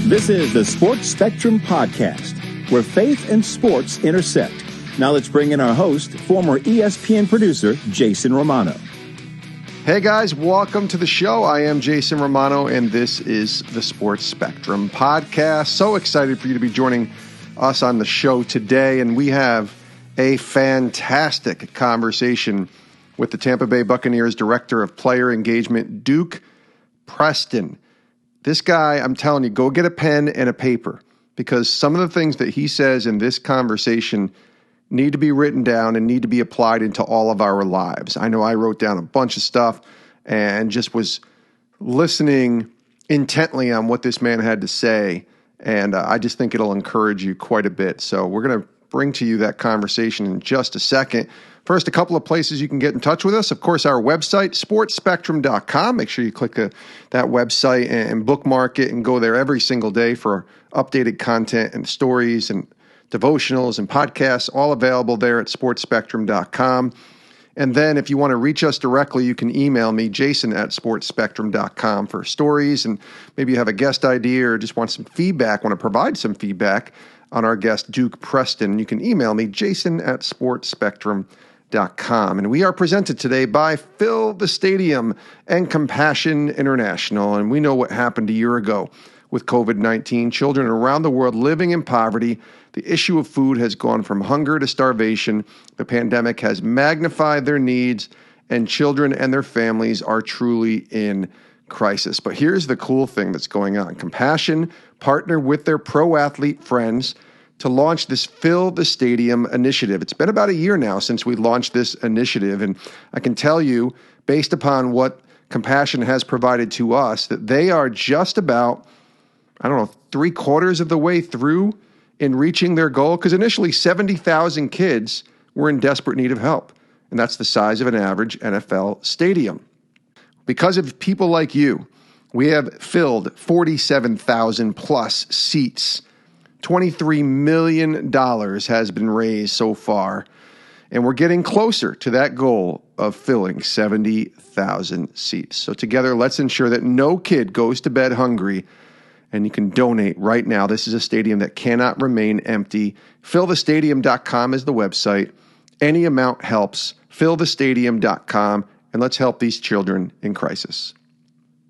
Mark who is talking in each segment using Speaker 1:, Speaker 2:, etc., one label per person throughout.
Speaker 1: This is the Sports Spectrum Podcast, where faith and sports intersect. Now let's bring in our host, former ESPN producer, Jason Romano.
Speaker 2: Hey guys, welcome to the show. I am Jason Romano, and this is the Sports Spectrum Podcast. So excited for you to be joining us on the show today, and we have a fantastic conversation with the Tampa Bay Buccaneers Director of Player Engagement, Duke Preston. This guy, I'm telling you, go get a pen and a paper, because some of the things that he says in this conversation need to be written down and need to be applied into all of our lives. I know I wrote down a bunch of stuff and just was listening intently on what this man had to say, and I just think it'll encourage you quite a bit. So we're going to bring to you that conversation in just a second. First, a couple of places you can get in touch with us. Of course, our website, sportspectrum.com. Make sure you click that website and bookmark it and go there every single day for updated content and stories and devotionals and podcasts, all available there at sportspectrum.com. And then if you want to reach us directly, you can email me, jason@sportspectrum.com, for stories, and maybe you have a guest idea or just want some feedback, want to provide some feedback on our guest, Duke Preston. You can email me, jason@sportspectrum.com. And we are presented today by Fill the Stadium and Compassion International. And we know what happened a year ago with COVID-19. Children around the world living in poverty. The issue of food has gone from hunger to starvation. The pandemic has magnified their needs, and children and their families are truly in crisis. But here's the cool thing that's going on. Compassion partnered with their pro athlete friends to launch this Fill the Stadium initiative. It's been about a year now since we launched this initiative, and I can tell you, based upon what Compassion has provided to us, that they are just about, 3/4 of the way through in reaching their goal, because initially 70,000 kids were in desperate need of help, and that's the size of an average NFL stadium. Because of people like you, we have filled 47,000 plus seats. $23 million has been raised so far, and we're getting closer to that goal of filling 70,000 seats. So together, let's ensure that no kid goes to bed hungry, and you can donate right now. This is a stadium that cannot remain empty. Fillthestadium.com is the website. Any amount helps. Fillthestadium.com, and let's help these children in crisis.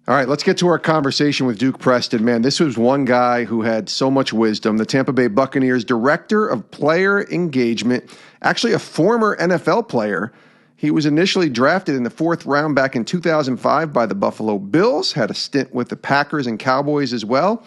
Speaker 2: All right, let's get to our conversation with Duke Preston. Man, this was one guy who had so much wisdom. The Tampa Bay Buccaneers Director of Player Engagement, actually a former NFL player. He was initially drafted in the 4th round back in 2005 by the Buffalo Bills, had a stint with the Packers and Cowboys as well.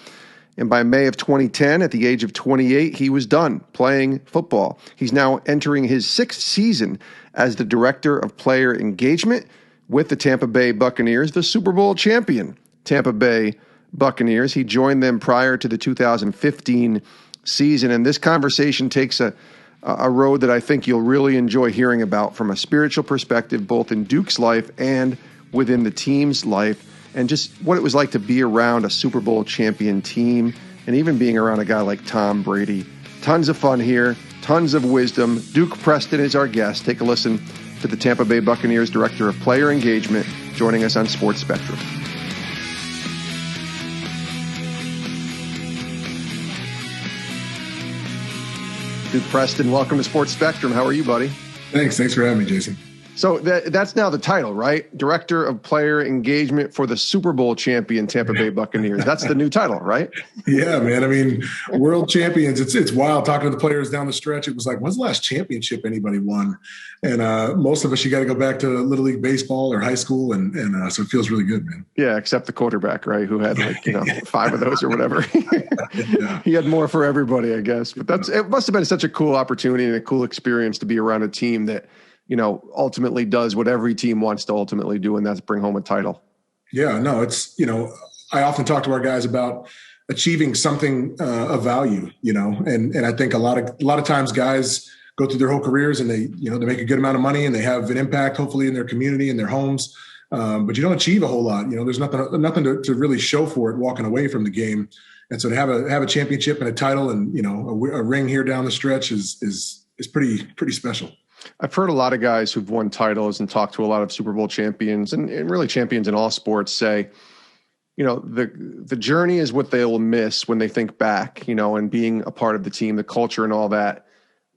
Speaker 2: And by May of 2010, at the age of 28, he was done playing football. He's now entering his 6th season as the Director of Player Engagement with the Tampa Bay Buccaneers, the Super Bowl champion Tampa Bay Buccaneers. He joined them prior to the 2015 season, and this conversation takes a road that I think you'll really enjoy hearing about from a spiritual perspective, both in Duke's life and within the team's life, and just what it was like to be around a Super Bowl champion team, and even being around a guy like Tom Brady. Tons of fun here, tons of wisdom. Duke Preston is our guest. Take a listen to the Tampa Bay Buccaneers Director of Player Engagement, joining us on Sports Spectrum. Duke Preston, welcome to Sports Spectrum. How are you, buddy?
Speaker 3: Thanks for having me, Jason.
Speaker 2: So that's now the title, right? Director of Player Engagement for the Super Bowl champion Tampa Bay Buccaneers. That's the new title, right?
Speaker 3: Yeah, man. I mean, world champions. It's wild talking to the players down the stretch. It was like, when's the last championship anybody won? And most of us, you got to go back to Little League baseball or high school, and so it feels really good, man.
Speaker 2: Yeah, except the quarterback, right? Who had 5 of those or whatever. Yeah. He had more for everybody, I guess. But it must have been such a cool opportunity and a cool experience to be around a team that ultimately does what every team wants to ultimately do, and that's bring home a title.
Speaker 3: Yeah, no, it's, I often talk to our guys about achieving something of value, and I think a lot of times guys go through their whole careers and they make a good amount of money and they have an impact, hopefully, in their community and their homes. But you don't achieve a whole lot. There's nothing to really show for it walking away from the game. And so to have a championship and a title and, a ring here down the stretch is pretty special.
Speaker 2: I've heard a lot of guys who've won titles and talked to a lot of Super Bowl champions and really champions in all sports say, the journey is what they'll miss when they think back, and being a part of the team, the culture and all that.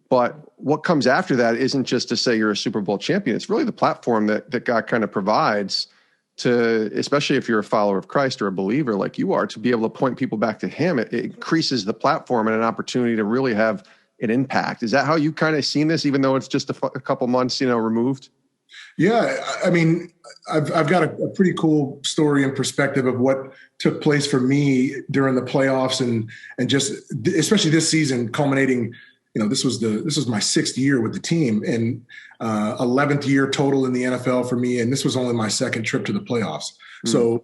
Speaker 2: But what comes after that isn't just to say you're a Super Bowl champion. It's really the platform that God kind of provides to, especially if you're a follower of Christ or a believer like you are, to be able to point people back to him. It increases the platform and an opportunity to really have an impact. Is that how you kind of seen this, even though it's just a couple months, removed?
Speaker 3: Yeah. I mean, I've got a pretty cool story and perspective of what took place for me during the playoffs and just, especially this season culminating, this was my 6th year with the team and 11th year total in the NFL for me. And this was only my 2nd trip to the playoffs. Mm-hmm. So,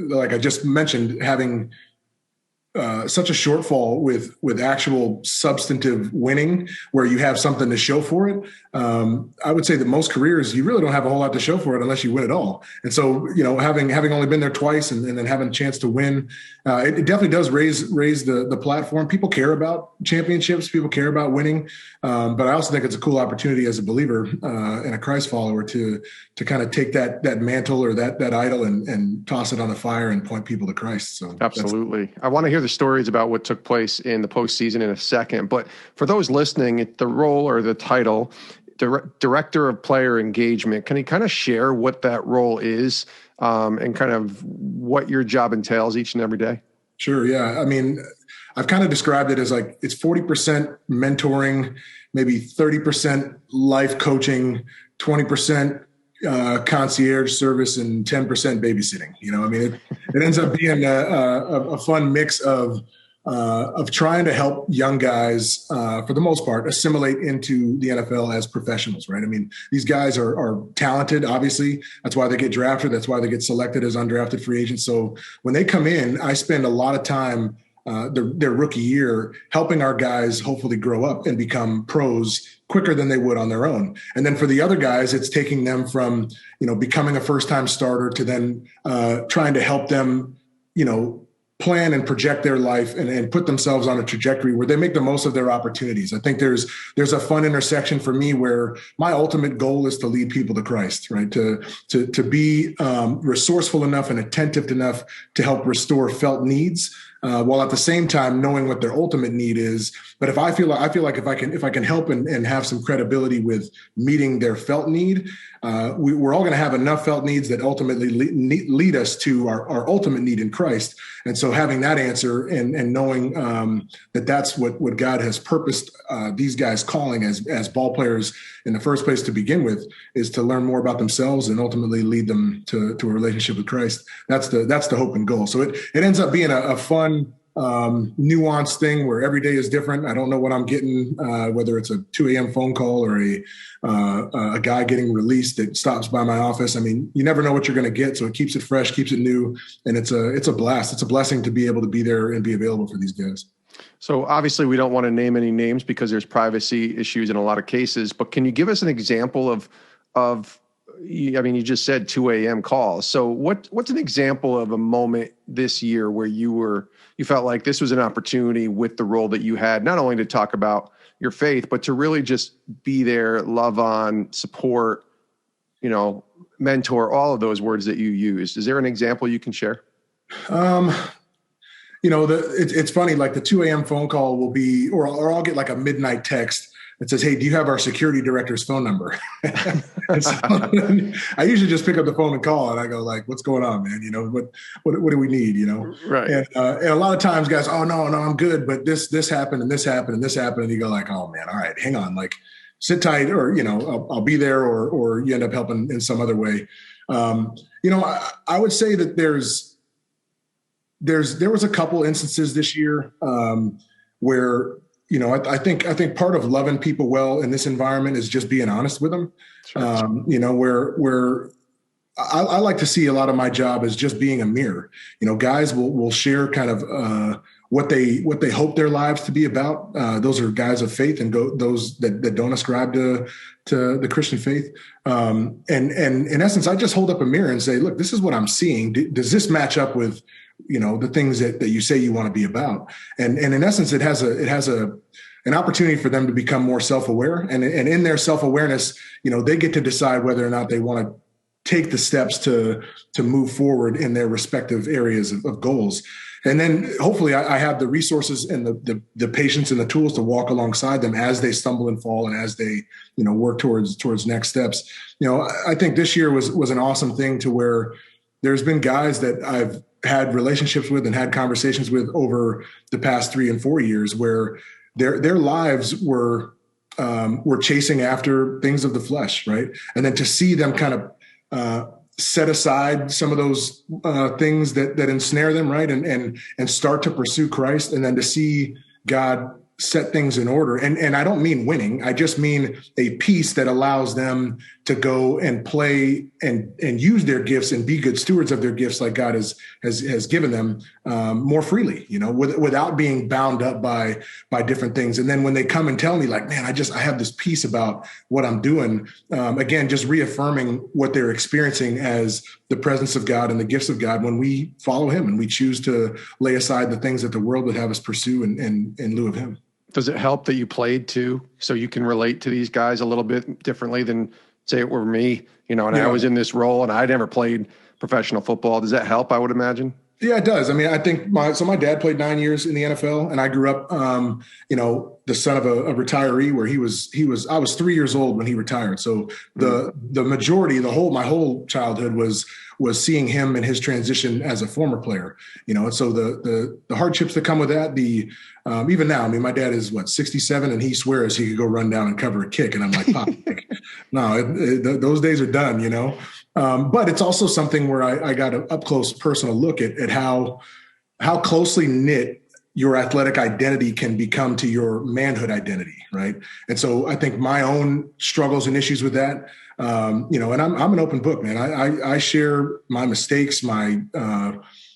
Speaker 3: like I just mentioned, having such a shortfall with actual substantive winning where you have something to show for it. I would say that most careers, you really don't have a whole lot to show for it unless you win it all. And so, having only been there twice and then having a chance to win, it definitely does raise the platform. People care about championships. People care about winning. But I also think it's a cool opportunity as a believer and a Christ follower to kind of take that mantle or that idol and toss it on the fire and point people to Christ. So
Speaker 2: absolutely. I want to hear the stories about what took place in the postseason in a second. But for those listening, the role or the title, Director of Player Engagement, can you kind of share what that role is and kind of what your job entails each and every day?
Speaker 3: Sure. Yeah. I mean, I've kind of described it as like it's 40% mentoring, maybe 30% life coaching, 20% concierge service, and 10% babysitting. It ends up being a fun mix of trying to help young guys, for the most part, assimilate into the NFL as professionals, right? I mean, these guys are talented, obviously. That's why they get drafted. That's why they get selected as undrafted free agents. So when they come in, I spend a lot of time their rookie year helping our guys hopefully grow up and become pros quicker than they would on their own. And then for the other guys, it's taking them from, becoming a first-time starter to then trying to help them, plan and project their life and put themselves on a trajectory where they make the most of their opportunities. I think there's a fun intersection for me where my ultimate goal is to lead people to Christ, right? To be resourceful enough and attentive enough to help restore felt needs, while at the same time knowing what their ultimate need is. But if I feel like if I can help and have some credibility with meeting their felt need, we're all going to have enough felt needs that ultimately lead us to our ultimate need in Christ. And so having that answer and knowing that's what God has purposed these guys calling as ball players in the first place to begin with is to learn more about themselves and ultimately lead them to a relationship with Christ. That's the hope and goal. So it ends up being a fun, nuanced thing where every day is different. I don't know what I'm getting, whether it's a 2 a.m. phone call or a guy getting released that stops by my office. I mean, you never know what you're going to get. So it keeps it fresh, keeps it new. And it's a blast. It's a blessing to be able to be there and be available for these guys.
Speaker 2: So obviously we don't want to name any names because there's privacy issues in a lot of cases, but can you give us an example of, I mean, you just said 2 a.m. calls. So what's an example of a moment this year where you felt like this was an opportunity with the role that you had, not only to talk about your faith, but to really just be there, love on, support, mentor, all of those words that you used. Is there an example you can share?
Speaker 3: It's funny, like the 2 a.m. phone call will be, or I'll get like a midnight text that says, "Hey, do you have our security director's phone number?" So, I usually just pick up the phone and call, and I go like, "What's going on, man? What do we need?
Speaker 2: Right.
Speaker 3: And a lot of times, guys, "Oh no, I'm good," but this happened and this happened and this happened, and you go like, "Oh man, all right, hang on, like sit tight," or I'll be there, or you end up helping in some other way. I would say that there was a couple instances this year where. I think part of loving people well in this environment is just being honest with them. Sure. Where I like to see a lot of my job as just being a mirror. Guys will share kind of what they hope their lives to be about. Those are guys of faith and those that don't ascribe to the Christian faith. And in essence, I just hold up a mirror and say, look, this is what I'm seeing. Does this match up with the things that you say you want to be about? And in essence, it has an opportunity for them to become more self-aware. And in their self-awareness, they get to decide whether or not they want to take the steps to move forward in their respective areas of goals. And then hopefully I have the resources and the patience and the tools to walk alongside them as they stumble and fall and as they, work towards next steps. I think this year was an awesome thing to where there's been guys that I've had relationships with and had conversations with over the past 3 and 4 years where their lives were chasing after things of the flesh, right? And then to see them kind of set aside some of those things that ensnare them, right? And start to pursue Christ, and then to see God set things in order. And I don't mean winning. I just mean a peace that allows them to go and play and use their gifts and be good stewards of their gifts like God has given them more freely, without being bound up by different things. And then when they come and tell me like, man, I have this peace about what I'm doing. Again, just reaffirming what they're experiencing as the presence of God and the gifts of God when we follow him and we choose to lay aside the things that the world would have us pursue in lieu of him.
Speaker 2: Does it help that you played too, so you can relate to these guys a little bit differently than say it were me, and I was in this role and I never played professional football? Does that help, I would imagine?
Speaker 3: Yeah, it does. I mean, I think my dad played 9 years in the NFL, and I grew up, the son of a retiree where I was 3 years old when he retired. So the majority, my whole childhood was seeing him and his transition as a former player, and so the hardships that come with that, even now, I mean, my dad is 67 and he swears he could go run down and cover a kick. And I'm like, Pop, no, those days are done, but it's also something where I got an up close personal look at how closely knit your athletic identity can become to your manhood identity. Right. And so I think my own struggles and issues with that, and I'm an open book, man. I share my mistakes, my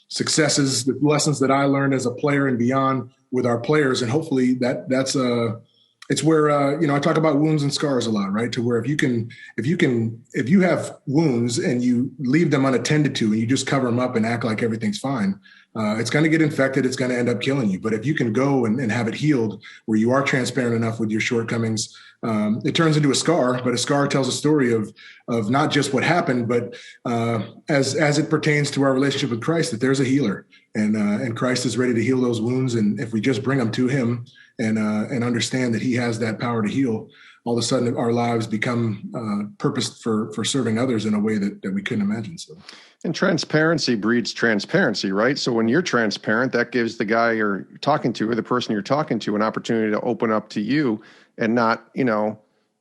Speaker 3: successes, the lessons that I learned as a player and beyond with our players. And hopefully it's where, I talk about wounds and scars a lot, right? To where if you have wounds and you leave them unattended to and you just cover them up and act like everything's fine, it's going to get infected. It's going to end up killing you. But if you can go and have it healed where you are transparent enough with your shortcomings, it turns into a scar, but a scar tells a story of not just what happened, but as it pertains to our relationship with Christ, that there's a healer and Christ is ready to heal those wounds. And if we just bring them to him and understand that he has that power to heal, all of a sudden our lives become purposed for serving others in a way that we couldn't imagine. So.
Speaker 2: And transparency breeds transparency, right? So when you're transparent, that gives the guy you're talking to or the person you're talking to an opportunity to open up to you and not,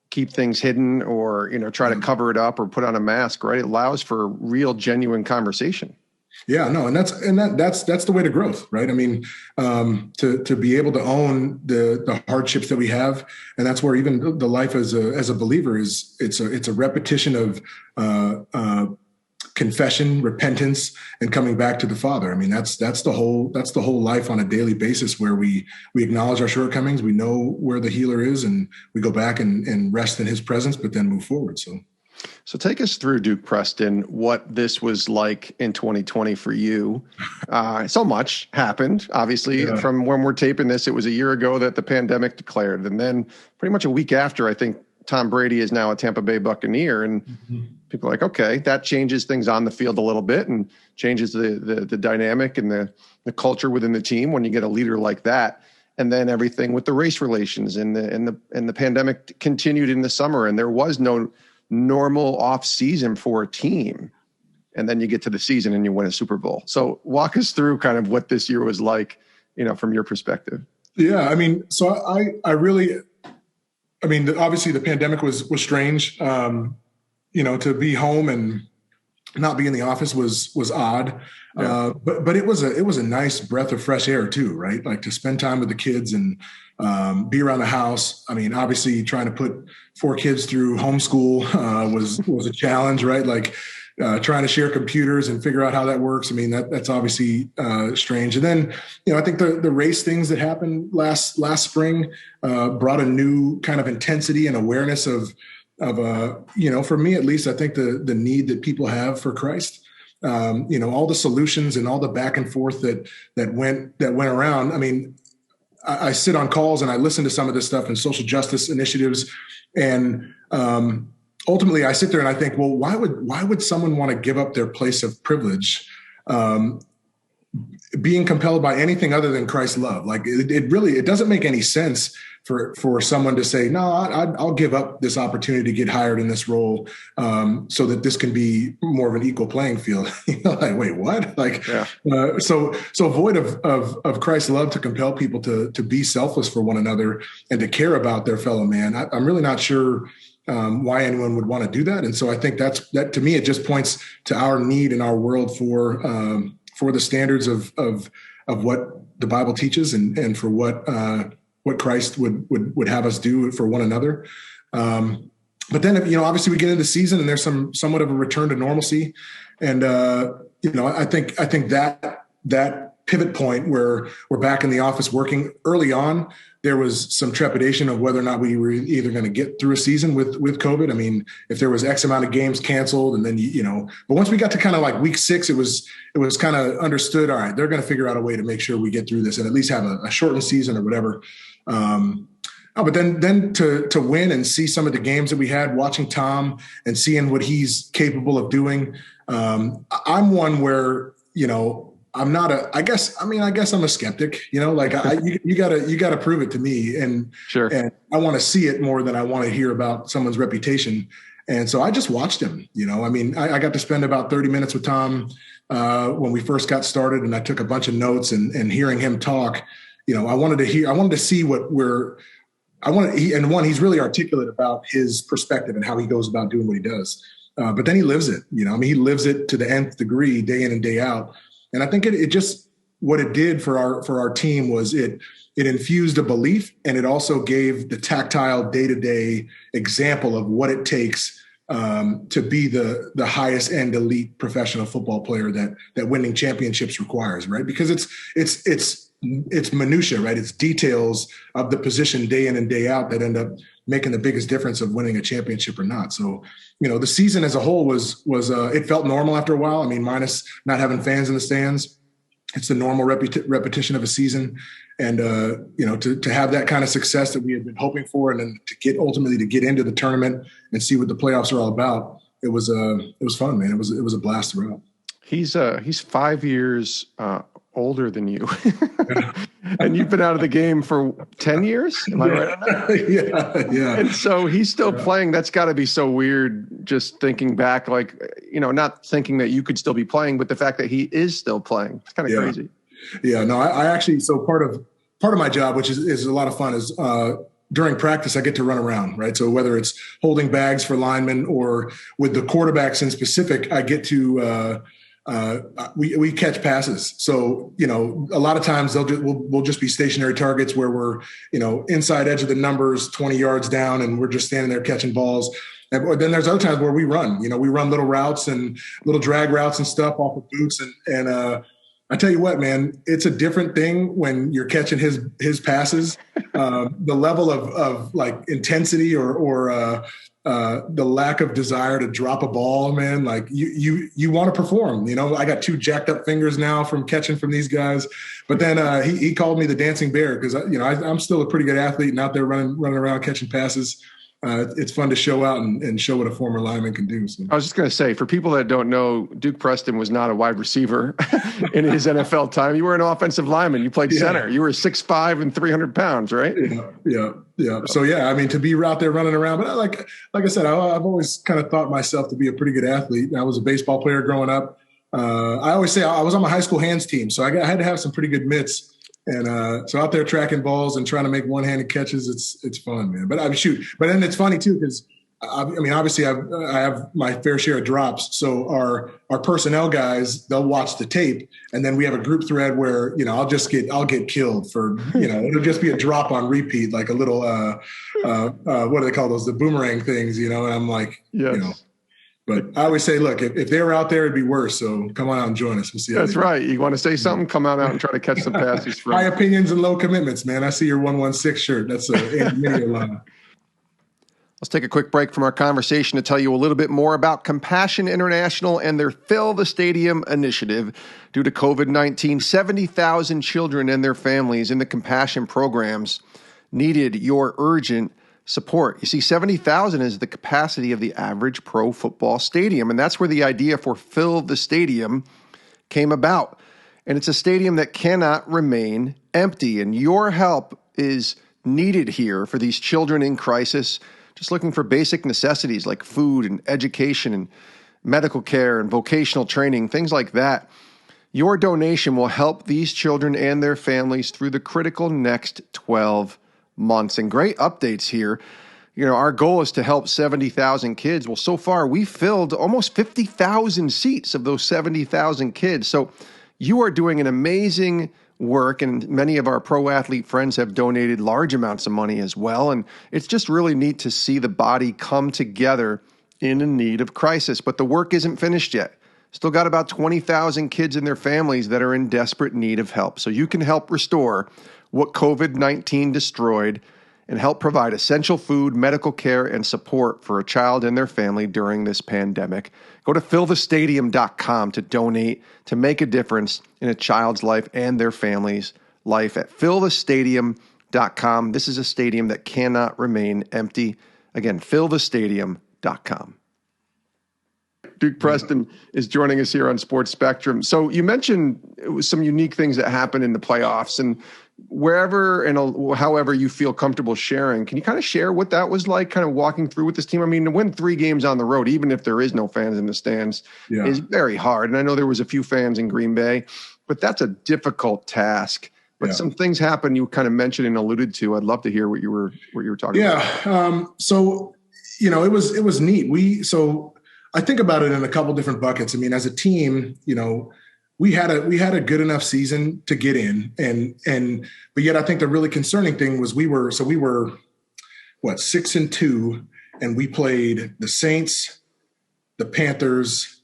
Speaker 2: keep things hidden or, try to cover it up or put on a mask, right? It allows for real, genuine conversation.
Speaker 3: Yeah, no. And that's the way to growth, right? I mean, to be able to own the hardships that we have. And that's where even the life as a believer it's a repetition of, confession, repentance, and coming back to the Father. I mean, that's the whole life on a daily basis where we acknowledge our shortcomings. We know where the healer is and we go back and rest in his presence, but then move forward. So
Speaker 2: take us through, Duke Preston, what this was like in 2020 for you. So much happened, obviously, from when we're taping this. It was a year ago that the pandemic declared. And then pretty much a week after, I think Tom Brady is now a Tampa Bay Buccaneer. And people are like, okay, that changes things on the field a little bit and changes the dynamic and the culture within the team when you get a leader like that. And then everything with the race relations and the pandemic continued in the summer, and there was no normal off season for a team. And then you get to the season and you win a Super Bowl. So walk us through kind of what this year was like, from your perspective.
Speaker 3: Yeah. I mean, so obviously the pandemic was strange. To be home and not be in the office was odd. Yeah. But it was a nice breath of fresh air too, right? Like to spend time with the kids and be around the house. I mean, obviously trying to put 4 kids through homeschool was a challenge, right? Like trying to share computers and figure out how that works. I mean, that's obviously strange. And then, I think the race things that happened last spring brought a new kind of intensity and awareness of for me at least, I think the need that people have for Christ. All the solutions and all the back and forth that went around. I mean, I sit on calls and I listen to some of this stuff and social justice initiatives, and ultimately I sit there and I think, well, why would someone want to give up their place of privilege, being compelled by anything other than Christ's love? Like it doesn't make any sense for someone to say, no, I'll give up this opportunity to get hired in this role, so that this can be more of an equal playing field. Like, wait, what? Like, yeah. So void of Christ's love to compel people to be selfless for one another and to care about their fellow man. I'm really not sure why anyone would want to do that. And so I think that to me, it just points to our need in our world for the standards of what the Bible teaches and for what Christ would have us do for one another. But then, obviously we get into the season and there's somewhat of a return to normalcy. And, I think that pivot point where we're back in the office working early on, there was some trepidation of whether or not we were either going to get through a season with COVID. I mean, if there was X amount of games canceled and then, but once we got to kind of like week 6, it was kind of understood. All right, they're going to figure out a way to make sure we get through this and at least have a shortened season or whatever. But then to win and see some of the games that we had, watching Tom and seeing what he's capable of doing. I'm one where, I'm not I guess I'm a skeptic, like you gotta prove it to me. And
Speaker 2: sure.
Speaker 3: And I want to see it more than I want to hear about someone's reputation. And so I just watched him, I got to spend about 30 minutes with Tom when we first got started, and I took a bunch of notes and hearing him talk, I wanted to see he's really articulate about his perspective and how he goes about doing what he does. But then he lives it, he lives it to the nth degree, day in and day out. And I think it just, what it did for our team was it infused a belief, and it also gave the tactile day-to-day example of what it takes to be the highest end elite professional football player that winning championships requires, right? Because it's minutia, right? It's details of the position day in and day out that end up making the biggest difference of winning a championship or not. So, the season as a whole was it felt normal after a while. I mean, minus not having fans in the stands, it's the normal repetition of a season. And, to have that kind of success that we had been hoping for, and then ultimately to get into the tournament and see what the playoffs are all about. It was fun, man. It was a blast throughout.
Speaker 2: He's 5 years older than you. And you've been out of the game for 10 years. Am I right on that?
Speaker 3: Yeah.
Speaker 2: And so he's still playing. That's got to be so weird, just thinking back, like, not thinking that you could still be playing, but the fact that he is still playing. It's kind of crazy.
Speaker 3: Yeah, no, I actually, so part of my job, which is a lot of fun, is during practice, I get to run around, right? So whether it's holding bags for linemen or with the quarterbacks in specific, I get to we catch passes. So, a lot of times we'll just be stationary targets where we're, inside edge of the numbers, 20 yards down, and we're just standing there catching balls. And then there's other times where we run, we run little routes and little drag routes and stuff off of boots. And I tell you what, man, it's a different thing when you're catching his passes. The level of like intensity or the lack of desire to drop a ball, man, like you want to perform. I got 2 jacked up fingers now from catching from these guys. But then he called me the dancing bear because I'm still a pretty good athlete and out there running around catching passes. It's fun to show out and show what a former lineman can do. So.
Speaker 2: I was just going to say, for people that don't know, Duke Preston was not a wide receiver in his NFL time. You were an offensive lineman. You played center. You were 6'5" and 300 pounds, right?
Speaker 3: Yeah. So, I mean, to be out there running around, but like I said, I've always kind of thought myself to be a pretty good athlete. I was a baseball player growing up. I always say I was on my high school hands team, so I had to have some pretty good mitts. And so out there tracking balls and trying to make one-handed catches, it's fun, man. But But then it's funny too because obviously I have my fair share of drops. So our personnel guys, they'll watch the tape, and then we have a group thread where I'll get killed for it'll just be a drop on repeat, like a little what do they call those? The boomerang things, And I'm like,
Speaker 2: yes.
Speaker 3: But I always say, look, if they were out there, it'd be worse. So come on out and join us. We'll see.
Speaker 2: That's right. You want to say something? Come on out and try to catch some passes.
Speaker 3: High opinions and low commitments, man. I see your 116 shirt. That's a Andy line.
Speaker 2: Let's take a quick break from our conversation to tell you a little bit more about Compassion International and their Fill the Stadium initiative. Due to COVID-19, 70,000 children and their families in the Compassion programs needed your urgent support. You see, 70,000 is the capacity of the average pro football stadium, and that's where the idea for Fill the Stadium came about. And it's a stadium that cannot remain empty, and your help is needed here for these children in crisis, just looking for basic necessities like food and education and medical care and vocational training, things like that. Your donation will help these children and their families through the critical next 12 months. And great updates here. You know, our goal is to help 70,000 kids. Well, so far we filled almost 50,000 seats of those 70,000 kids. So you are doing an amazing work, and many of our pro athlete friends have donated large amounts of money as well. And it's just really neat to see the body come together in a need of crisis. But the work isn't finished yet. Still got about 20,000 kids and their families that are in desperate need of help. So you can help restore what COVID-19 destroyed and help provide essential food, medical care, and support for a child and their family during this pandemic. Go to fillthestadium.com to donate, to make a difference in a child's life and their family's life at fillthestadium.com. This is a stadium that cannot remain empty. Again, fillthestadium.com. Duke Preston is joining us here on Sports Spectrum. So you mentioned it was some unique things that happened in the playoffs, and wherever and however you feel comfortable sharing, can you kind of share what that was like, kind of walking through with this team? I mean, to win 3 games on the road, even if there is no fans in the stands, is very hard. And I know there was a few fans in Green Bay, but that's a difficult task. But some things happened you kind of mentioned and alluded to. I'd love to hear what you were talking about.
Speaker 3: So, you know, it was neat. I think about it in a couple different buckets. I mean, as a team, you know, we had a good enough season to get in, but yet I think the really concerning thing was we were 6-2, and we played the Saints, the Panthers,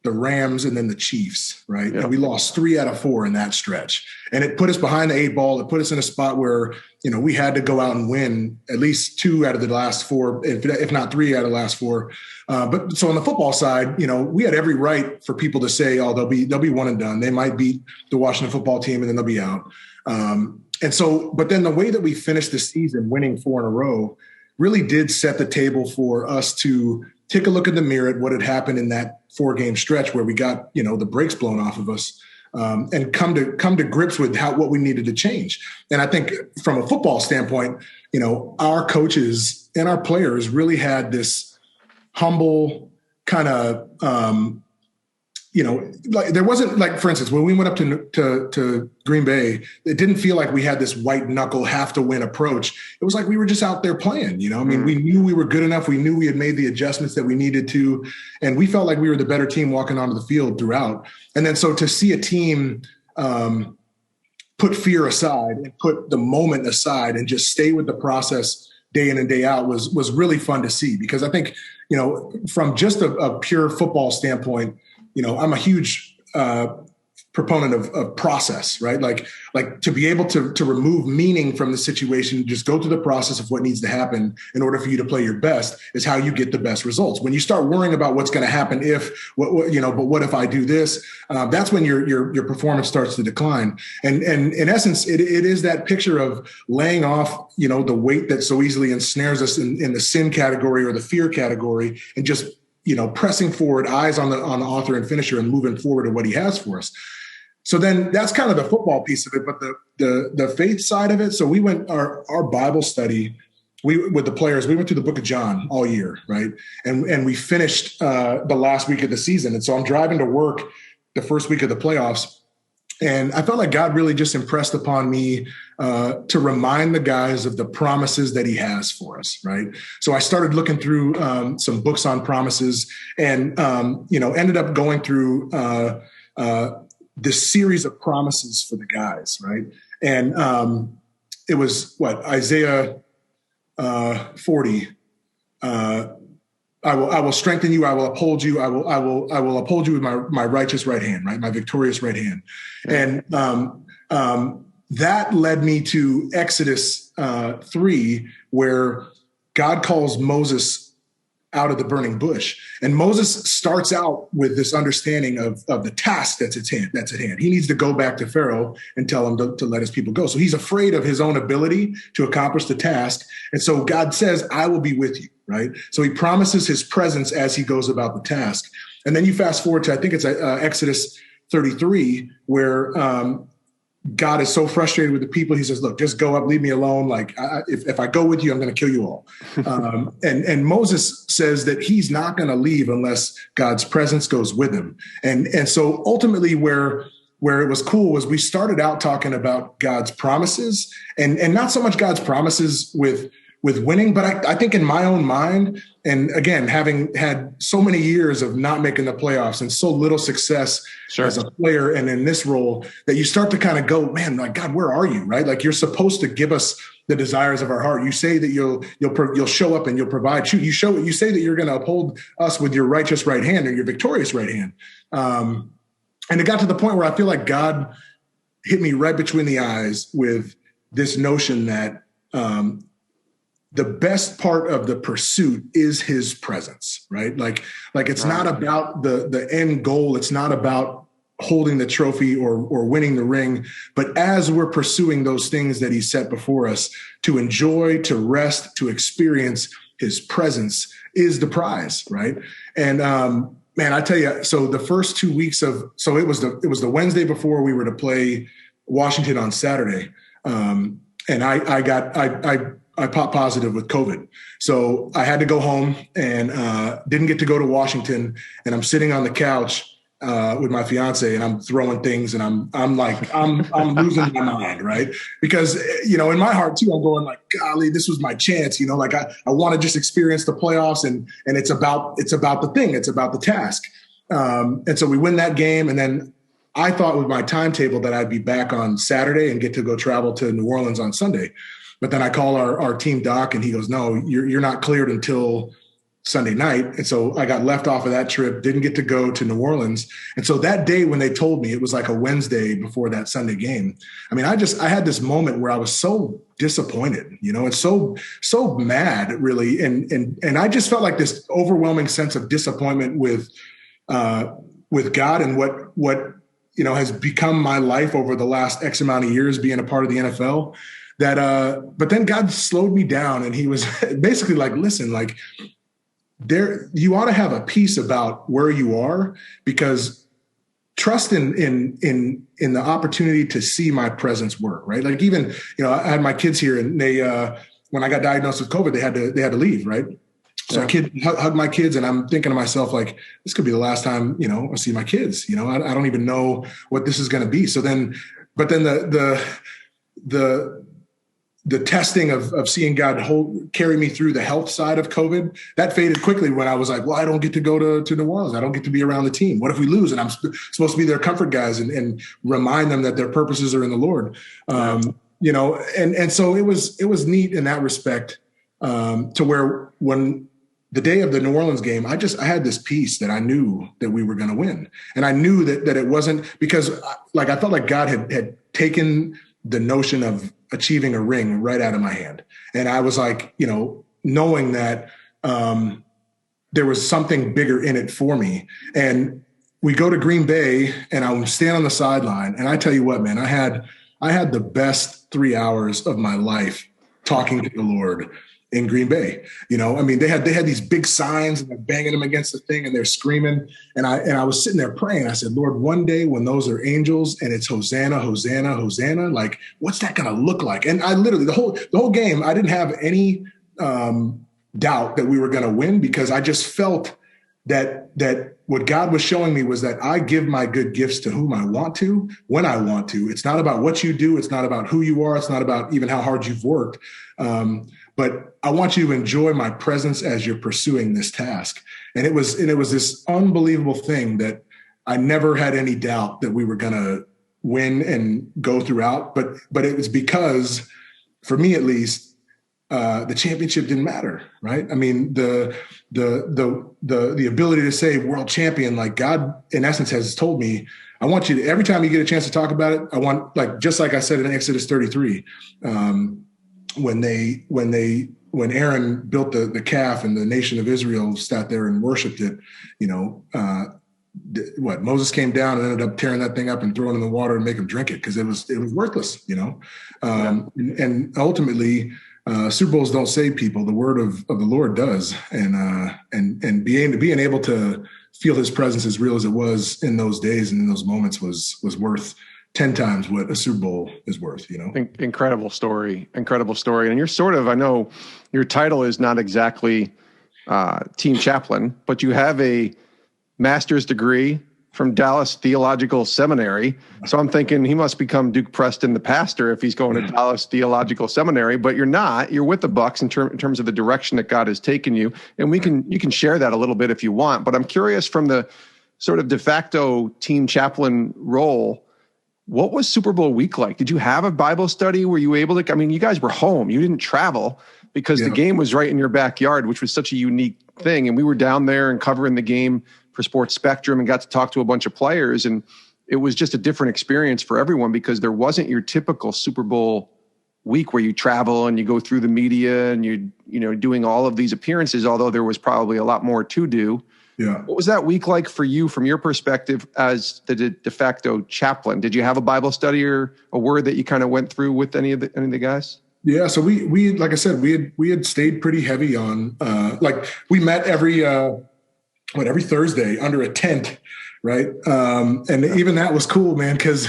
Speaker 3: the Rams, and then the Chiefs, right? And we lost 3 out of 4 in that stretch. And it put us behind the 8 ball. It put us in a spot where, you know, we had to go out and win at least 2 out of the last 4, if not 3 out of the last 4. But so on the football side, you know, we had every right for people to say, oh, they'll be one and done. They might beat the Washington football team and then they'll be out. But then the way that we finished the season, winning 4 in a row, really did set the table for us to take a look in the mirror at what had happened in that 4-game stretch where we got, you know, the brakes blown off of us, and come to grips with what we needed to change. And I think from a football standpoint, you know, our coaches and our players really had this humble kind of, you know, like there wasn't, like, for instance, when we went up to Green Bay, it didn't feel like we had this white knuckle have to win approach. It was like we were just out there playing, you know. I mean, we knew we were good enough. We knew we had made the adjustments that we needed to, and we felt like we were the better team walking onto the field throughout. And then so to see a team put fear aside and put the moment aside and just stay with the process day in and day out was really fun to see, because I think, you know, from just a pure football standpoint, you know, I'm a huge proponent of process, right? Like to be able to remove meaning from the situation, just go through the process of what needs to happen in order for you to play your best is how you get the best results. When you start worrying about what's going to happen but what if I do this? That's when your performance starts to decline. And in essence, it is that picture of laying off, you know, the weight that so easily ensnares us in the sin category or the fear category, and just, you know, pressing forward, eyes on the author and finisher, and moving forward to what he has for us. So then that's kind of the football piece of it, but the faith side of it. So we went our Bible study, with the players, we went through the book of John all year, right? And we finished the last week of the season. And so I'm driving to work the first week of the playoffs, and I felt like God really just impressed upon me to remind the guys of the promises that he has for us, right? So I started looking through some books on promises, and you know, ended up going through this series of promises for the guys, right? And it was Isaiah 40. I will strengthen you. I will uphold you. I will uphold you with my righteous right hand, right? My victorious right hand. And that led me to Exodus 3, where God calls Moses out of the burning bush. And Moses starts out with this understanding of the task that's at hand. He needs to go back to Pharaoh and tell him to let his people go. So he's afraid of his own ability to accomplish the task. And so God says, I will be with you, right? So he promises his presence as he goes about the task. And then you fast forward to, I think it's Exodus 33, where God is so frustrated with the people. He says, look, just go up, leave me alone. Like, if I go with you, I'm going to kill you all. And Moses says that he's not going to leave unless God's presence goes with him. And so ultimately where it was cool was we started out talking about God's promises and not so much God's promises with winning, but I think in my own mind, and again, having had so many years of not making the playoffs and so little success as a player and in this role, that you start to kind of go, man, like, God, where are you? Right? Like, you're supposed to give us the desires of our heart. You say that you'll show up and you'll provide. You say that you're going to uphold us with your righteous right hand or your victorious right hand. And it got to the point where I feel like God hit me right between the eyes with this notion that the best part of the pursuit is his presence, right? Like it's not about the end goal. It's not about holding the trophy or winning the ring, but as we're pursuing those things that he set before us, to enjoy, to rest, to experience his presence is the prize, right? And man, I tell you, so the first 2 weeks it was the Wednesday before we were to play Washington on Saturday, and I popped positive with COVID. So I had to go home and didn't get to go to Washington. And I'm sitting on the couch with my fiance and I'm throwing things and I'm losing my mind, right? Because, in my heart too, I'm going like, golly, this was my chance, like I want to just experience the playoffs and it's about the thing. It's about the task. And so we win that game. And then I thought with my timetable that I'd be back on Saturday and get to go travel to New Orleans on Sunday. But then I call our team doc and he goes, no, you're not cleared until Sunday night. And so I got left off of that trip, didn't get to go to New Orleans. And so that day when they told me, it was like a Wednesday before that Sunday game. I mean, I had this moment where I was so disappointed, and so mad really. And I just felt like this overwhelming sense of disappointment with God and what has become my life over the last X amount of years being a part of the NFL. But then God slowed me down and he was basically like, listen, like you ought to have a peace about where you are, because trust in the opportunity to see my presence work, right? Like even, I had my kids here and they, when I got diagnosed with COVID, they had to leave. Right. So I hug my kids and I'm thinking to myself, like, this could be the last time, I see my kids, I don't even know what this is going to be. So then, but then the testing of seeing God carry me through the health side of COVID, that faded quickly when I was like, well, I don't get to go to New Orleans. I don't get to be around the team. What if we lose? And I'm supposed to be their comfort guys and remind them that their purposes are in the Lord. And so it was neat in that respect, to where when the day of the New Orleans game, I had this peace that I knew that we were going to win. And I knew that it wasn't because I felt like God had taken the notion of achieving a ring right out of my hand. And I was like, knowing that there was something bigger in it for me. And we go to Green Bay and I'm standing on the sideline. And I tell you what, man, I had the best 3 hours of my life talking to the Lord in Green Bay. They had these big signs and they're banging them against the thing and they're screaming. And I was sitting there praying. I said, Lord, one day when those are angels and it's Hosanna, Hosanna, Hosanna, like, what's that going to look like? And I literally, the whole game, I didn't have any doubt that we were going to win, because I just felt that what God was showing me was that I give my good gifts to whom I want to, when I want to. It's not about what you do. It's not about who you are. It's not about even how hard you've worked. But I want you to enjoy my presence as you're pursuing this task. And it was this unbelievable thing that I never had any doubt that we were going to win and go throughout. But it was because, for me at least, the championship didn't matter, right? I mean, the ability to say world champion, like God in essence has told me, I want you to, every time you get a chance to talk about it, I want, like, just like I said in Exodus 33, when they when Aaron built the calf and the nation of Israel sat there and worshiped it, Moses came down and ended up tearing that thing up and throwing it in the water and make them drink it because it was worthless, and ultimately Super Bowls don't save people. The word of the Lord does. And being able to feel his presence as real as it was in those days and in those moments was worth 10 times what a Super Bowl is worth,
Speaker 2: Incredible story. And you're I know your title is not exactly team chaplain, but you have a master's degree from Dallas Theological Seminary. So I'm thinking he must become Duke Preston, the pastor, if he's going to Dallas Theological Seminary, but you're not. You're with the Bucs in terms of the direction that God has taken you. And you can share that a little bit if you want, but I'm curious from the sort of de facto team chaplain role, what was Super Bowl week like? Did you have a Bible study? Were you able to, you guys were home, you didn't travel because the game was right in your backyard, which was such a unique thing. And we were down there and covering the game for Sports Spectrum and got to talk to a bunch of players. And it was just a different experience for everyone because there wasn't your typical Super Bowl week where you travel and you go through the media and you're doing all of these appearances, although there was probably a lot more to do.
Speaker 3: Yeah.
Speaker 2: What was that week like for you from your perspective as the de facto chaplain? Did you have a Bible study or a word that you kind of went through with any of the guys?
Speaker 3: Yeah. So we like I said, we had stayed pretty heavy on, we met every Thursday under a tent. Right. And even that was cool, man, because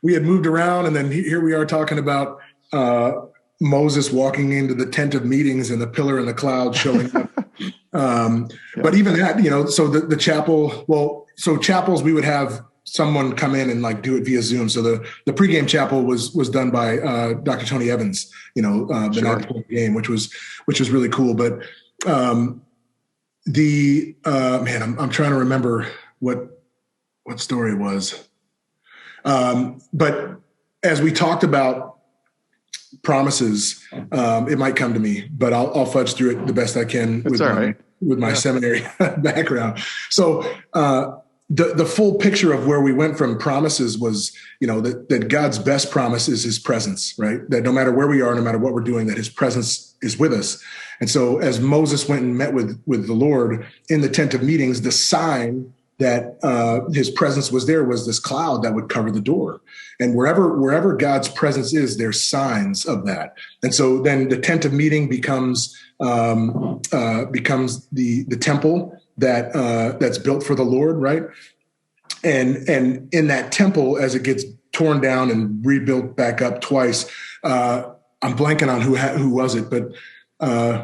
Speaker 3: we had moved around and then here we are talking about, Moses walking into the tent of meetings and the pillar and the cloud showing up. But even that, so the chapel, so chapels, we would have someone come in and do it via Zoom. So the pregame chapel was done by Dr. Tony Evans, the night before the game, which was really cool. But I'm trying to remember what story it was. But as we talked about promises, it might come to me, but I'll fudge through it the best I can with my seminary background. So the full picture of where we went from promises was, that God's best promise is his presence, right? That no matter where we are, no matter what we're doing, that his presence is with us. And so as Moses went and met with the Lord in the tent of meetings, the sign that his presence was there was this cloud that would cover the door. And wherever God's presence is, there's signs of that. And so then the tent of meeting becomes the temple that's built for the Lord, right? And in that temple, as it gets torn down and rebuilt back up twice, I'm blanking on who was it, but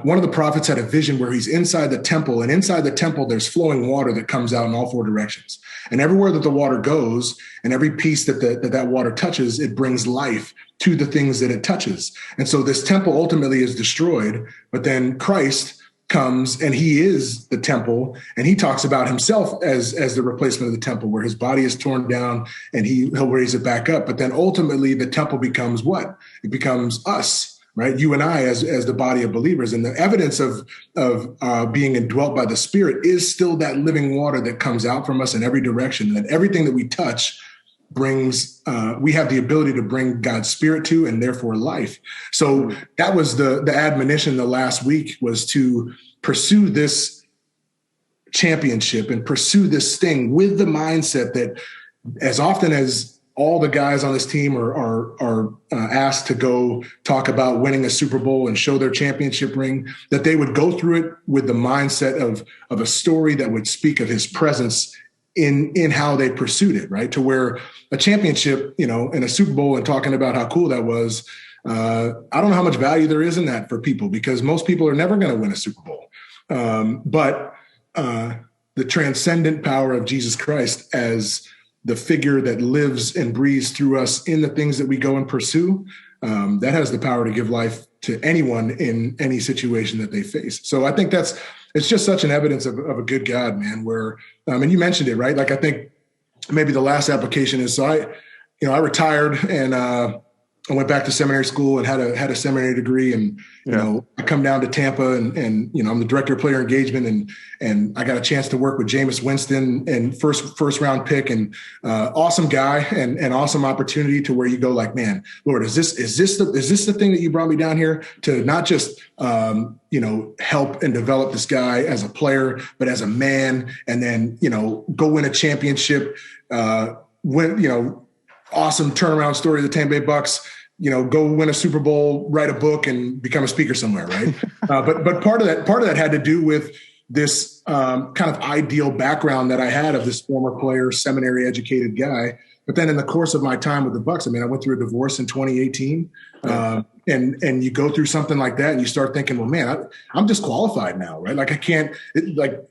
Speaker 3: one of the prophets had a vision where he's inside the temple, and inside the temple, there's flowing water that comes out in all four directions. And everywhere that the water goes and every piece that water touches, it brings life to the things that it touches. And so this temple ultimately is destroyed, but then Christ comes and he is the temple, and he talks about himself as the replacement of the temple, where his body is torn down and he'll raise it back up. But then ultimately the temple becomes what? It becomes us. Right, you and I, as the body of believers, and the evidence of being indwelt by the Spirit is still that living water that comes out from us in every direction. That everything that we touch brings, we have the ability to bring God's Spirit to, and therefore life. So that was the admonition the last week, was to pursue this championship and pursue this thing with the mindset that as often as all the guys on this team are asked to go talk about winning a Super Bowl and show their championship ring, that they would go through it with the mindset of a story that would speak of his presence in how they pursued it, right? To where a championship, in a Super Bowl and talking about how cool that was, I don't know how much value there is in that for people, because most people are never going to win a Super Bowl. But the transcendent power of Jesus Christ as the figure that lives and breathes through us in the things that we go and pursue, that has the power to give life to anyone in any situation that they face. So I think it's just such an evidence of a good God, man, where, and you mentioned it, right? I think maybe the last application is, so I retired and I went back to seminary school and had a seminary degree, and I come down to Tampa, and I'm the director of player engagement, and I got a chance to work with Jameis Winston, and first round pick, and awesome guy, and awesome opportunity to where you go like, man, Lord, is this the thing that you brought me down here to not just help and develop this guy as a player, but as a man, and then go win a championship, awesome turnaround story of the Tampa Bay Bucs. Go win a Super Bowl, write a book, and become a speaker somewhere, right? But part of that had to do with this kind of ideal background that I had of this former player, seminary educated guy. But then in the course of my time with the Bucs, I went through a divorce in 2018, and you go through something like that, and you start thinking, well, man, I'm disqualified now, right? Like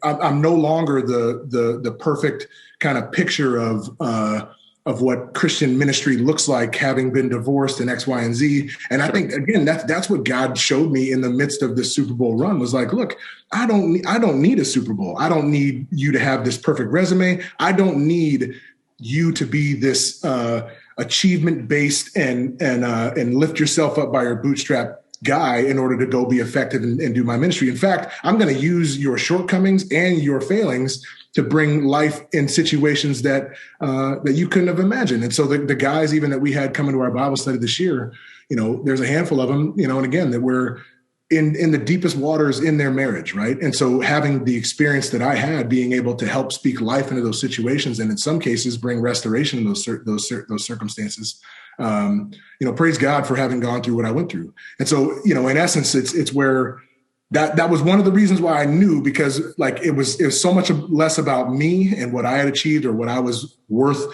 Speaker 3: I'm no longer the perfect kind of picture of what Christian ministry looks like, having been divorced and X, Y, and Z. And I think, again, that's what God showed me in the midst of this Super Bowl run, was like, look, I don't need a Super Bowl. I don't need you to have this perfect resume. I don't need you to be this achievement-based and lift yourself up by your bootstrap guy in order to go be effective and do my ministry. In fact, I'm going to use your shortcomings and your failings to bring life in situations that you couldn't have imagined. And so the guys even that we had coming to our Bible study this year, there's a handful of them, and again, that we're in the deepest waters in their marriage, right? And so having the experience that I had, being able to help speak life into those situations, and in some cases bring restoration in those circumstances, praise God for having gone through what I went through. And so, in essence, it's where that was one of the reasons why I knew, because like it was so much less about me and what I had achieved or what I was worth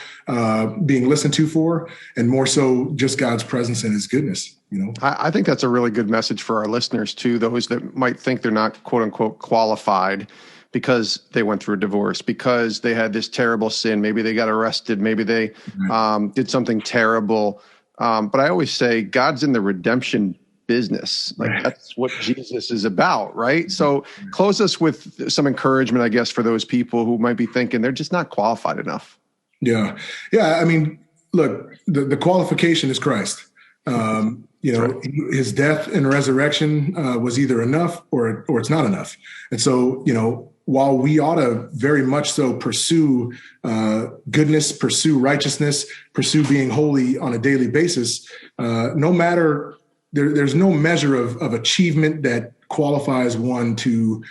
Speaker 3: being listened to for, and more so just God's presence and his goodness.
Speaker 2: I think that's a really good message for our listeners too, those that might think they're not quote unquote qualified because they went through a divorce, because they had this terrible sin. Maybe they got arrested. Maybe they did something terrible. But I always say God's in the redemption business. Like that's what Jesus is about, right? So close us with some encouragement, I guess, for those people who might be thinking they're just not qualified enough. Yeah.
Speaker 3: Look, the qualification is Christ. His death and resurrection was either enough or it's not enough. And so, while we ought to very much so pursue goodness, pursue righteousness, pursue being holy on a daily basis, no matter there's no measure of achievement that qualifies one to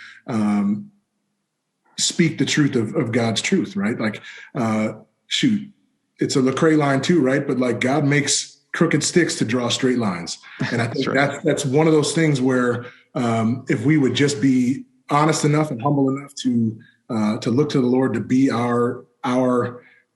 Speaker 3: speak the truth of God's truth, right? Like, it's a Lecrae line too, right? But like God makes crooked sticks to draw straight lines. And I think that's one of those things where if we would just be honest enough and humble enough to look to the Lord to be our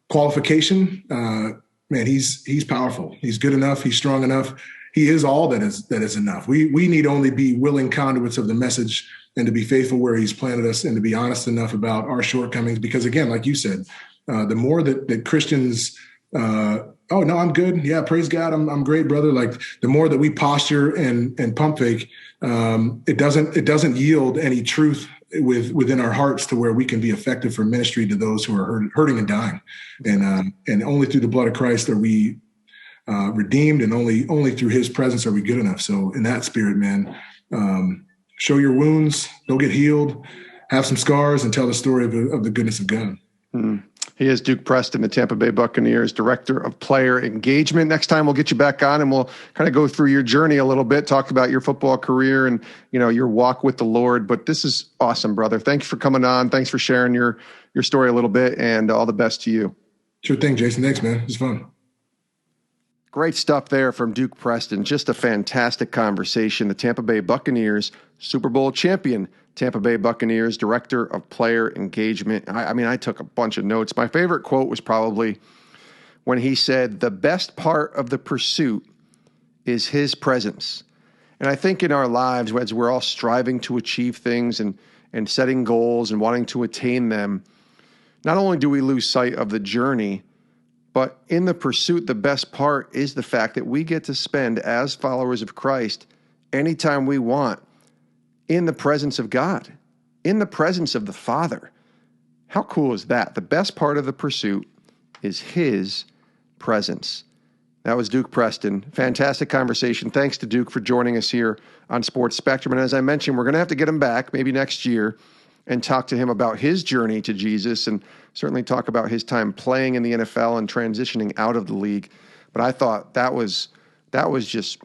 Speaker 3: qualification, man, he's powerful. He's good enough. He's strong enough. He is all that is enough. We need only be willing conduits of the message and to be faithful where he's planted us, and to be honest enough about our shortcomings. Because again, like you said, the more that Christians, oh no, I'm good. Yeah, praise God, I'm great, brother. Like the more that we posture and pump fake, it doesn't yield any truth within our hearts to where we can be effective for ministry to those who are hurting and dying. And only through the blood of Christ are we redeemed, and only through his presence are we good enough. So in that spirit, man, show your wounds, go get healed, have some scars, and tell the story of the goodness of God.
Speaker 2: Mm. He is Duke Preston, the Tampa Bay Buccaneers Director of Player Engagement. Next time we'll get you back on and we'll kind of go through your journey a little bit, talk about your football career and, your walk with the Lord. But this is awesome, brother. Thanks for coming on. Thanks for sharing your story a little bit, and all the best to you.
Speaker 3: Sure thing, Jason. Thanks, man. It was fun.
Speaker 2: Great stuff there from Duke Preston. Just a fantastic conversation. The Tampa Bay Buccaneers Super Bowl champion, Tampa Bay Buccaneers Director of Player Engagement. I took a bunch of notes. My favorite quote was probably when he said, "The best part of the pursuit is his presence." And I think in our lives, as we're all striving to achieve things and setting goals and wanting to attain them, not only do we lose sight of the journey, but in the pursuit, the best part is the fact that we get to spend, as followers of Christ, anytime we want in the presence of God, in the presence of the Father. How cool is that? The best part of the pursuit is his presence. That was Duke Preston. Fantastic conversation. Thanks to Duke for joining us here on Sports Spectrum. And as I mentioned, we're going to have to get him back maybe next year and talk to him about his journey to Jesus, and certainly talk about his time playing in the NFL and transitioning out of the league. But I thought that was just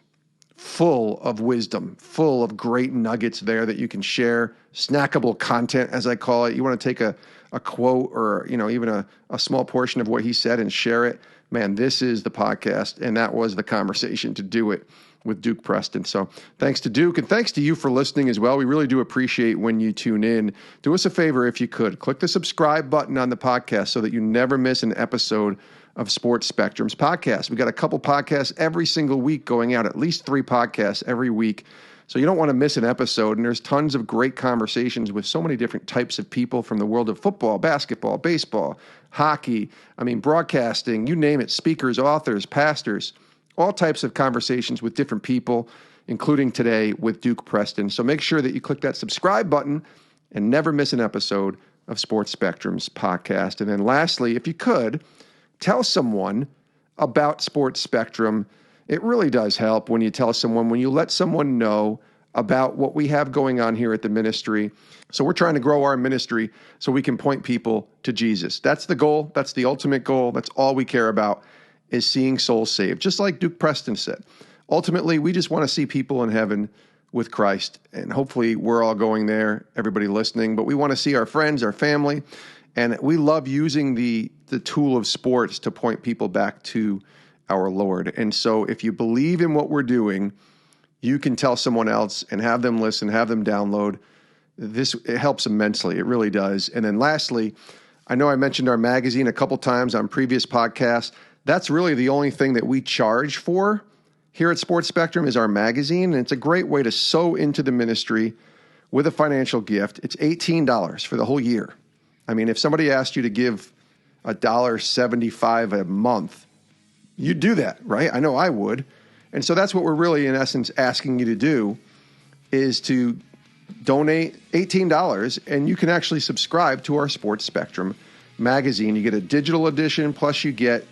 Speaker 2: full of wisdom, full of great nuggets there that you can share, snackable content, as I call it. You want to take a quote or, even a small portion of what he said and share it. Man, this is the podcast, and that was the conversation to do it with Duke Preston. So thanks to Duke, and thanks to you for listening as well. We really do appreciate when you tune in. Do us a favor if you could. Click the subscribe button on the podcast so that you never miss an episode of Sports Spectrum's podcast. We got a couple podcasts every single week going out, at least 3 podcasts every week. So you don't want to miss an episode, and there's tons of great conversations with so many different types of people from the world of football, basketball, baseball, hockey, broadcasting, you name it, speakers, authors, pastors, all types of conversations with different people, including today with Duke Preston. So make sure that you click that subscribe button and never miss an episode of Sports Spectrum's podcast. And then lastly, if you could, tell someone about Sports Spectrum. It really does help when you tell someone, when you let someone know about what we have going on here at the ministry. So we're trying to grow our ministry so we can point people to Jesus. That's the goal. That's the ultimate goal. That's all we care about, is seeing souls saved. Just like Duke Preston said, ultimately, we just want to see people in heaven with Christ. And hopefully we're all going there, everybody listening, but we want to see our friends, our family. And we love using the tool of sports to point people back to our Lord. And so if you believe in what we're doing, you can tell someone else and have them listen, have them download. It helps immensely. It really does. And then lastly, I know I mentioned our magazine a couple times on previous podcasts. That's really the only thing that we charge for here at Sports Spectrum is our magazine. And it's a great way to sow into the ministry with a financial gift. It's $18 for the whole year. If somebody asked you to give $1.75 a month, you'd do that, right? I know I would. And so that's what we're really, in essence, asking you to do, is to donate $18, and you can actually subscribe to our Sports Spectrum magazine. You get a digital edition, plus you get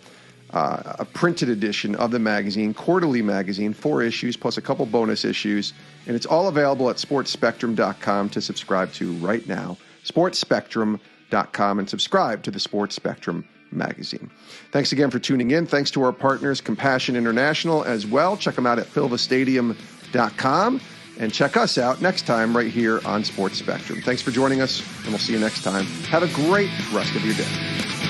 Speaker 2: a printed edition of the magazine, quarterly magazine, 4 issues, plus a couple bonus issues. And it's all available at sportsspectrum.com to subscribe to right now. sportsspectrum.com, and subscribe to the Sports Spectrum magazine. Thanks again for tuning in. Thanks to our partners, Compassion International, as well. Check them out at fillthestadium.com, and check us out next time right here on Sports Spectrum. Thanks for joining us, and we'll see you next time. Have a great rest of your day.